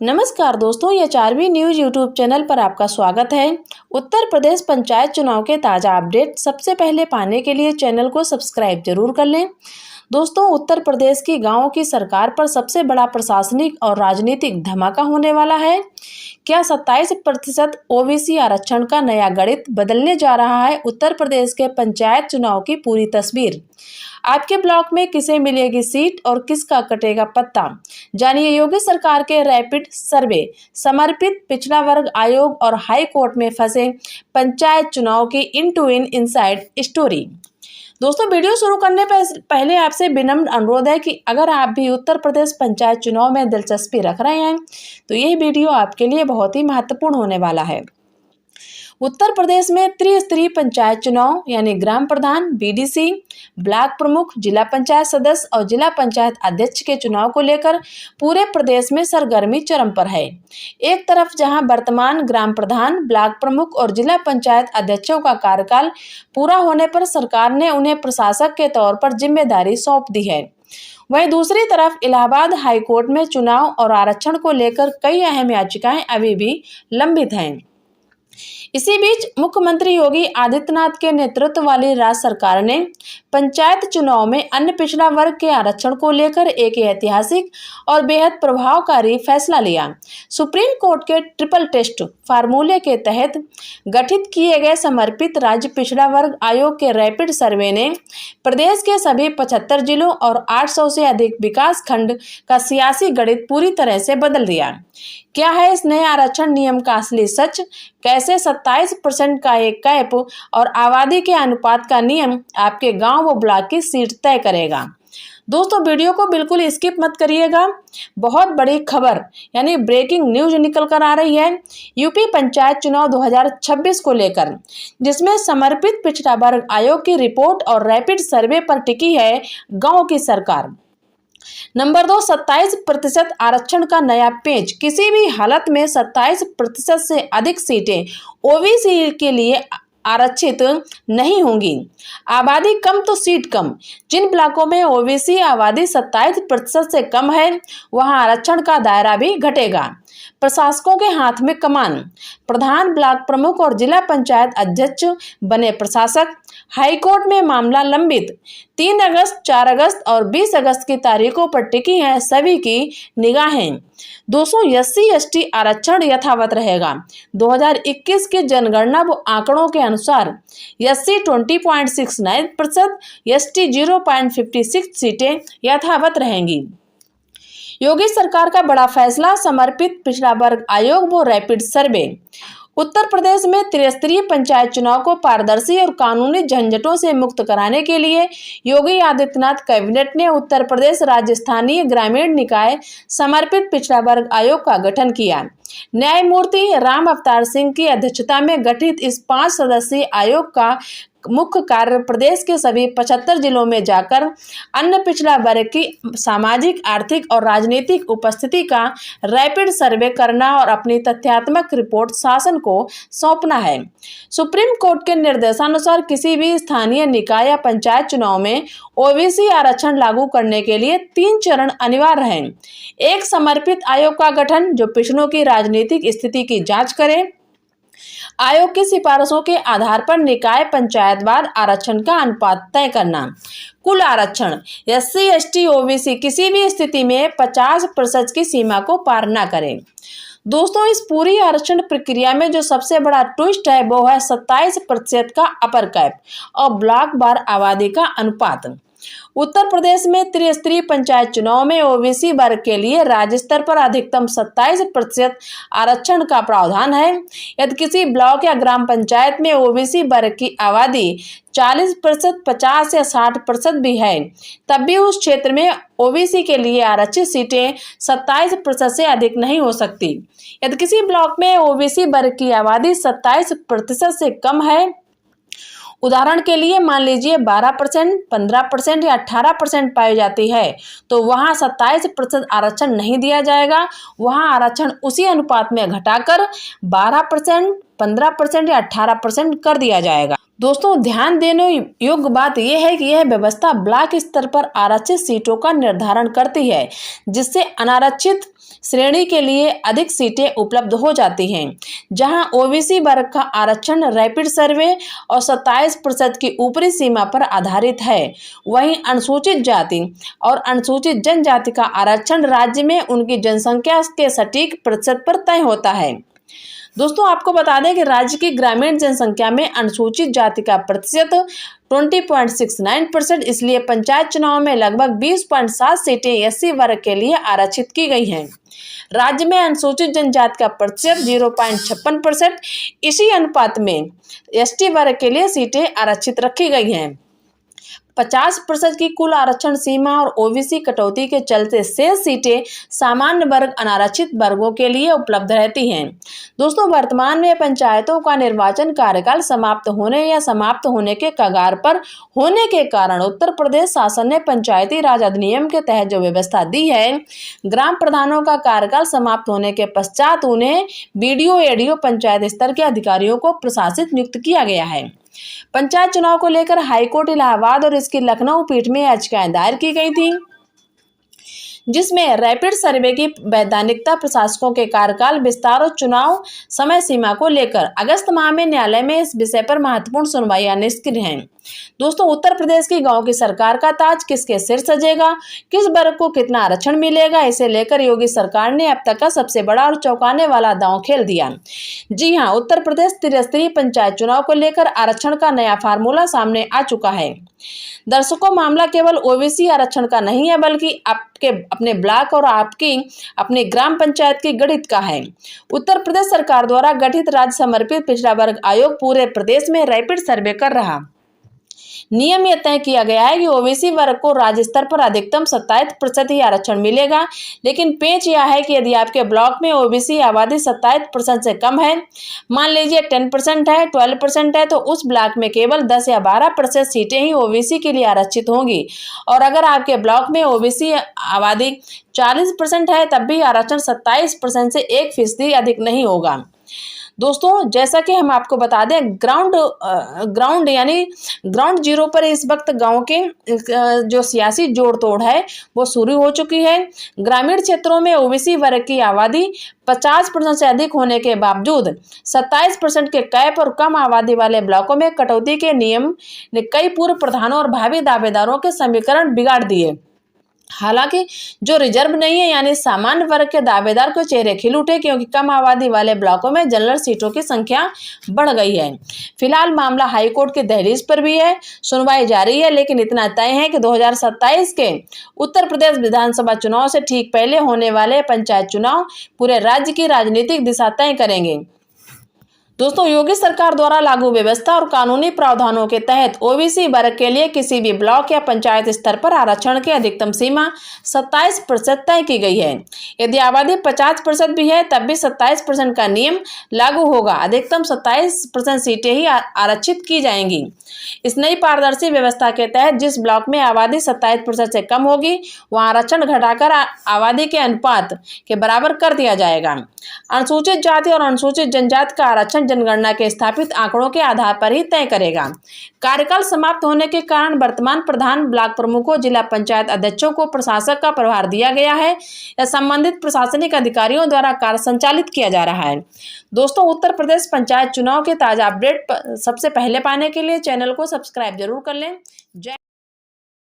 नमस्कार दोस्तों, ये 4वीं न्यूज़ यूट्यूब चैनल पर आपका स्वागत है। उत्तर प्रदेश पंचायत चुनाव के ताज़ा अपडेट सबसे पहले पाने के लिए चैनल को सब्सक्राइब जरूर कर लें। दोस्तों, उत्तर प्रदेश की गांवों की सरकार पर सबसे बड़ा प्रशासनिक और राजनीतिक धमाका होने वाला है। क्या 27% ओबीसी आरक्षण का नया गणित बदलने जा रहा है उत्तर प्रदेश के पंचायत चुनाव की पूरी तस्वीर? आपके ब्लॉक में किसे मिलेगी सीट और किसका कटेगा पत्ता? जानिए योगी सरकार के रैपिड सर्वे, समर्पित पिछड़ा वर्ग आयोग और हाई कोर्ट में फंसे पंचायत चुनाव की इन टू इन इनसाइड स्टोरी। दोस्तों, वीडियो शुरू करने पहले आपसे विनम्र अनुरोध है कि अगर आप भी उत्तर प्रदेश पंचायत चुनाव में दिलचस्पी रख रहे हैं तो ये वीडियो आपके लिए बहुत ही महत्वपूर्ण होने वाला है। उत्तर प्रदेश में त्रिस्तरीय पंचायत चुनाव यानी ग्राम प्रधान, बीडीसी, ब्लॉक प्रमुख, जिला पंचायत सदस्य और जिला पंचायत अध्यक्ष के चुनाव को लेकर पूरे प्रदेश में सरगर्मी चरम पर है। एक तरफ जहां वर्तमान ग्राम प्रधान, ब्लॉक प्रमुख और जिला पंचायत अध्यक्षों का कार्यकाल पूरा होने पर सरकार ने उन्हें प्रशासक के तौर पर जिम्मेदारी सौंप दी है, वहीं दूसरी तरफ इलाहाबाद हाई कोर्ट में चुनाव और आरक्षण को लेकर कई अहम याचिकाएं अभी भी लंबित हैं। इसी बीच मुख्यमंत्री योगी आदित्यनाथ के नेतृत्व वाली राज्य सरकार ने पंचायत चुनाव में अन्य पिछड़ा वर्ग के आरक्षण को लेकर एक ऐतिहासिक और बेहद प्रभावकारी फैसला लिया। सुप्रीम कोर्ट के ट्रिपल टेस्ट फार्मूले के तहत गठित किए गए समर्पित राज्य पिछड़ा वर्ग आयोग के रैपिड सर्वे ने प्रदेश के सभी 75 जिलों और 800 से अधिक विकास खंड का सियासी गणित पूरी तरह से बदल दिया। क्या है इस नए आरक्षण नियम का असली सच? कैसे 27% का एक कैप और आबादी के अनुपात का नियम आपके गांव व ब्लॉक की सीट तय करेगा? दोस्तों, वीडियो को बिल्कुल स्किप मत करिएगा। बहुत बड़ी खबर यानी ब्रेकिंग न्यूज निकल कर आ रही है यूपी पंचायत चुनाव 2026 को लेकर, जिसमें समर्पित पिछड़ा वर्ग आयोग की रिपोर्ट और रैपिड सर्वे पर टिकी है गांव की सरकार। नंबर 2, 27% आरक्षण का नया पेच। किसी भी हालत में 27% से अधिक सीटें ओबीसी के लिए आरक्षित नहीं होंगी। आबादी कम तो सीट कम। जिन ब्लॉकों में ओबीसी आबादी 27% से कम है वहां आरक्षण का दायरा भी घटेगा। प्रशासकों के हाथ में कमान। प्रधान, ब्लॉक प्रमुख और जिला पंचायत अध्यक्ष बने प्रशासक। हाईकोर्ट में मामला लंबित। 3 अगस्त, 4 अगस्त और 20 अगस्त की तारीखों पर टिकी हैं सभी की निगाहें। 200 SC/ST आरक्षण यथावत रहेगा। 2021 की जनगणना व आंकड़ों के अनुसार SC 20.69%, ST 0.56 सीटें यथावत रहेंगी। योगी सरकार का बड़ा फैसला, समर्पित पिछड़ा वर्ग आयोग व रैपिड सर्वे। उत्तर प्रदेश में त्रिस्तरीय पंचायत चुनाव को पारदर्शी और कानूनी झंझटों से मुक्त कराने के लिए योगी आदित्यनाथ कैबिनेट ने उत्तर प्रदेश राज्य स्थानीय ग्रामीण निकाय समर्पित पिछड़ा वर्ग आयोग का गठन किया। न्यायमूर्ति राम अवतार सिंह की अध्यक्षता में गठित इस 5 सदस्यीय आयोग का मुख्य कार्य प्रदेश के सभी 75 जिलों में जाकर अन्य पिछड़ा वर्ग की सामाजिक, आर्थिक और राजनीतिक उपस्थिति का रैपिड सर्वे करना और अपनी तथ्यात्मक रिपोर्ट शासन को सौंपना है। सुप्रीम कोर्ट के निर्देशानुसार किसी भी स्थानीय निकाय या पंचायत चुनाव में ओबीसी आरक्षण लागू करने के लिए 3 चरण अनिवार्य हैं। 1, समर्पित आयोग का गठन जो पिछड़ों की राजनीतिक स्थिति की जांच करे। आयोग की सिफारिशों के आधार पर निकाय पंचायतवार आरक्षण का अनुपात तय करना। कुल आरक्षण SC/ST ओबीसी किसी भी स्थिति में 50% की सीमा को पार न करें। दोस्तों, इस पूरी आरक्षण प्रक्रिया में जो सबसे बड़ा ट्विस्ट है वो है 27% का अपर कैप और ब्लॉक वार आबादी का अनुपात। उत्तर प्रदेश में त्रिस्तरीय पंचायत चुनाव में ओबीसी वर्ग के लिए राज्य स्तर पर अधिकतम 27% आरक्षण का प्रावधान है। यदि किसी ब्लॉक या ग्राम पंचायत में ओबीसी वर्ग की आबादी 40%, 50 या 60% भी है, तब भी उस क्षेत्र में ओबीसी के लिए आरक्षित सीटें 27% से अधिक नहीं हो सकती। यदि किसी ब्लॉक में ओबीसी वर्ग की आबादी 27% से कम है, उदाहरण के लिए मान लीजिए 12%, 15% या 18% पाई जाती है, तो वहां 27% आरक्षण नहीं दिया जाएगा। वहां आरक्षण उसी अनुपात में घटाकर 12%, 15% या 18% कर दिया जाएगा। दोस्तों ध्यान देने योग्य बात यह है कि यह व्यवस्था ब्लॉक स्तर पर आरक्षित सीटों का निर्धारण करती है, जिससे अनारक्षित श्रेणी के लिए अधिक सीटें उपलब्ध हो जाती हैं। जहां ओबीसी वर्ग का आरक्षण रैपिड सर्वे और 27% की ऊपरी सीमा पर आधारित है, वहीं अनुसूचित जाति और अनुसूचित जनजाति का आरक्षण राज्य में उनकी जनसंख्या के सटीक प्रतिशत पर तय होता है। दोस्तों आपको बता दें कि राज्य की ग्रामीण जनसंख्या में अनुसूचित जाति का प्रतिशत 20.69%, इसलिए पंचायत चुनाव में लगभग 20.7 सीटें एससी वर्ग के लिए आरक्षित की गई हैं। राज्य में अनुसूचित जनजाति का प्रतिशत 0.56%, इसी अनुपात में एसटी वर्ग के लिए सीटें आरक्षित रखी गई हैं। 50% की कुल आरक्षण सीमा और ओबीसी कटौती के चलते शेष सीटें सामान्य वर्ग अनारक्षित वर्गों के लिए उपलब्ध रहती हैं। दोस्तों वर्तमान में पंचायतों का निर्वाचन कार्यकाल समाप्त होने या समाप्त होने के कगार पर होने के कारण उत्तर प्रदेश शासन ने पंचायती राज अधिनियम के तहत जो व्यवस्था दी है, ग्राम प्रधानों का कार्यकाल समाप्त होने के पश्चात उन्हें बीडीओ एडीओ पंचायत स्तर के अधिकारियों को प्रशासित नियुक्त किया गया है। पंचायत चुनाव को लेकर हाईकोर्ट इलाहाबाद और इसकी लखनऊ पीठ में याचिकाएं दायर की गई थी, जिसमें रैपिड सर्वे की वैधानिकता, प्रशासकों के कार्यकाल विस्तार और चुनाव समय सीमा को लेकर अगस्त माह में न्यायालय में इस विषय पर महत्वपूर्ण सुनवाइयां निष्क्रिय हैं। दोस्तों उत्तर प्रदेश की गांव की सरकार का ताज किसके सिर सजेगा, किस वर्ग को कितना आरक्षण मिलेगा, इसे लेकर योगी सरकार ने अब तक का सबसे बड़ा और चौंकाने वाला दांव खेल दिया। जी हां, उत्तर प्रदेश त्रिस्तरीय पंचायत चुनाव को लेकर आरक्षण का नया फार्मूला सामने आ चुका है। दर्शकों मामला केवल ओबीसी आरक्षण का नहीं है, बल्कि आपके अपने ब्लॉक और आपकी अपनी ग्राम पंचायत की गठित का है। उत्तर प्रदेश सरकार द्वारा गठित राज्य समर्पित पिछड़ा वर्ग आयोग पूरे प्रदेश में रैपिड सर्वे कर रहा। नियम यह तय किया गया है कि ओबीसी वर्ग को राज्य स्तर पर अधिकतम 27% ही आरक्षण मिलेगा, लेकिन पेच यह है कि यदि आपके ब्लॉक में ओबीसी आबादी 27% से कम है, मान लीजिए 10% है, 12% है, तो उस ब्लॉक में केवल 10 या 12% सीटें ही ओबीसी के लिए आरक्षित होंगी। और अगर आपके ब्लॉक में ओबीसी आबादी 40% है, तब भी आरक्षण 27% से 1% अधिक नहीं होगा। दोस्तों जैसा कि हम आपको बता दें, ग्राउंड यानी ग्राउंड जीरो पर इस वक्त गांव के जो सियासी जोड़ तोड़ है वो शुरू हो चुकी है। ग्रामीण क्षेत्रों में ओबीसी वर्ग की आबादी 50% से अधिक होने के बावजूद 27% के कैप और कम आबादी वाले ब्लॉकों में कटौती के नियम ने कई पूर्व प्रधानों और भावी दावेदारों के समीकरण बिगाड़ दिए। हालांकि जो रिजर्व नहीं है यानी सामान्य वर्ग के दावेदार को चेहरे खिल उठे, क्योंकि कम आबादी वाले ब्लॉकों में जनरल सीटों की संख्या बढ़ गई है। फिलहाल मामला हाईकोर्ट की दहलीज पर भी है, सुनवाई जारी है, लेकिन इतना तय है कि 2027 के उत्तर प्रदेश विधानसभा चुनाव से ठीक पहले होने वाले पंचायत चुनाव पूरे राज्य की राजनीतिक दिशा तय करेंगे। दोस्तों योगी सरकार द्वारा लागू व्यवस्था और कानूनी प्रावधानों के तहत ओबीसी वर्ग के लिए किसी भी ब्लॉक या पंचायत स्तर पर आरक्षण की अधिकतम सीमा 27% तय की गई है। यदि आबादी 50% भी है, तब भी 27% का नियम लागू होगा। अधिकतम 27% सीटें ही आरक्षित की जाएंगी। इस नई पारदर्शी व्यवस्था के तहत जिस ब्लॉक में आबादी 27% से कम होगी, वहां आरक्षण घटाकर आबादी के अनुपात के बराबर कर दिया जाएगा। अनुसूचित जाति और अनुसूचित जनजाति का आरक्षण जनगणना के स्थापित आंकड़ों के आधार पर ही तय करेगा। कार्यकाल समाप्त होने के कारण वर्तमान प्रधान, ब्लॉक प्रमुखों, जिला पंचायत अध्यक्षों को प्रशासक का प्रभार दिया गया है या संबंधित प्रशासनिक अधिकारियों द्वारा कार्य संचालित किया जा रहा है। दोस्तों उत्तर प्रदेश पंचायत चुनाव के ताजा अपडेट सबसे पहले पाने के लिए चैनल को सब्सक्राइब जरूर कर लें। जय